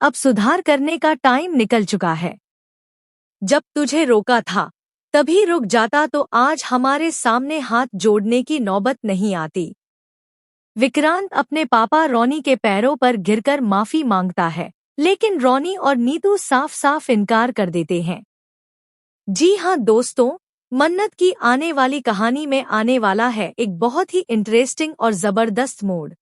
अब सुधार करने का टाइम निकल चुका है। जब तुझे रोका था तभी रुक जाता तो आज हमारे सामने हाथ जोड़ने की नौबत नहीं आती। विक्रांत अपने पापा रॉनी के पैरों पर गिरकर माफी मांगता है, लेकिन रॉनी और नीतू साफ साफ इनकार कर देते हैं। जी हाँ दोस्तों, मन्नत की आने वाली कहानी में आने वाला है एक बहुत ही इंटरेस्टिंग और जबरदस्त मोड़।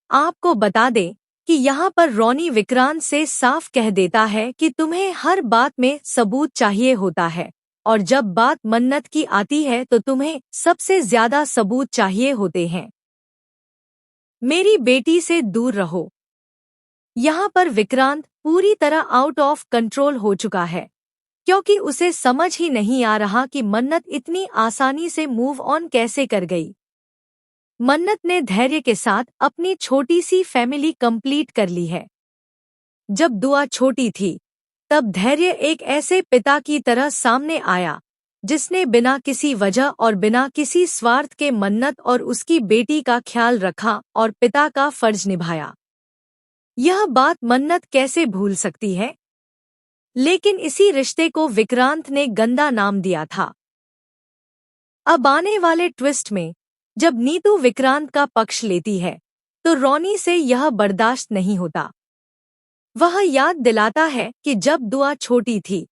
आपको बता दें कि यहाँ पर रॉनी विक्रांत से साफ कह देता है कि तुम्हें हर बात में सबूत चाहिए होता है, और जब बात मन्नत की आती है तो तुम्हें सबसे ज्यादा सबूत चाहिए होते हैं। मेरी बेटी से दूर रहो। यहाँ पर विक्रांत पूरी तरह आउट ऑफ कंट्रोल हो चुका है, क्योंकि उसे समझ ही नहीं आ रहा कि मन्नत इतनी आसानी से मूव ऑन कैसे कर गई। मन्नत ने धैर्य के साथ अपनी छोटी सी फैमिली कंप्लीट कर ली है। जब दुआ छोटी थी तब धैर्य एक ऐसे पिता की तरह सामने आया जिसने बिना किसी वजह और बिना किसी स्वार्थ के मन्नत और उसकी बेटी का ख्याल रखा और पिता का फर्ज निभाया। यह बात मन्नत कैसे भूल सकती है? लेकिन इसी रिश्ते को विक्रांत ने गंदा नाम दिया था। अब आने वाले ट्विस्ट में जब नीतू विक्रांत का पक्ष लेती है तो रॉनी से यह बर्दाश्त नहीं होता। वह याद दिलाता है कि जब दुआ छोटी थी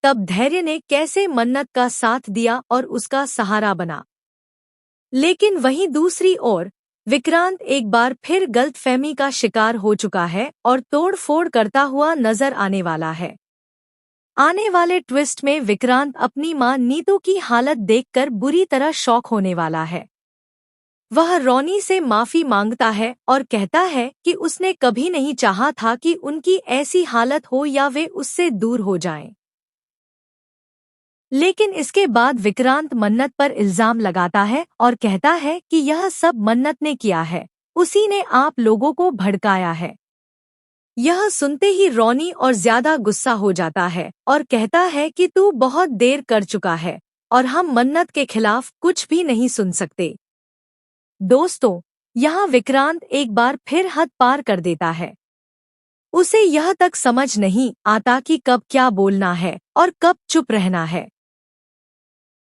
तब धैर्य ने कैसे मन्नत का साथ दिया और उसका सहारा बना। लेकिन वहीं दूसरी ओर विक्रांत एक बार फिर गलतफहमी का शिकार हो चुका है और तोड़-फोड़ करता हुआ नजर आने वाला है। आने वाले ट्विस्ट में विक्रांत अपनी मां नीतू की हालत देखकर बुरी तरह शॉक होने वाला है। वह रॉनी से माफी मांगता है और कहता है कि उसने कभी नहीं चाहा था कि उनकी ऐसी हालत हो या वे उससे दूर हो जाएं। लेकिन इसके बाद विक्रांत मन्नत पर इल्जाम लगाता है और कहता है कि यह सब मन्नत ने किया है, उसी ने आप लोगों को भड़काया है। यह सुनते ही रॉनी और ज्यादा गुस्सा हो जाता है और कहता है कि तू बहुत देर कर चुका है और हम मन्नत के खिलाफ कुछ भी नहीं सुन सकते। दोस्तों, यहाँ विक्रांत एक बार फिर हद पार कर देता है। उसे यह तक समझ नहीं आता कि कब क्या बोलना है और कब चुप रहना है।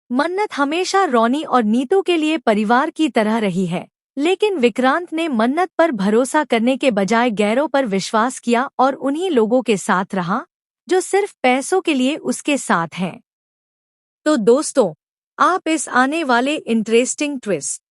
मन्नत हमेशा रॉनी और नीतू के लिए परिवार की तरह रही है, लेकिन विक्रांत ने मन्नत पर भरोसा करने के बजाय गैरों पर विश्वास किया और उन्हीं लोगों के साथ रहा जो सिर्फ पैसों के लिए उसके साथ हैं। तो दोस्तों, आप इस आने वाले इंटरेस्टिंग ट्विस्ट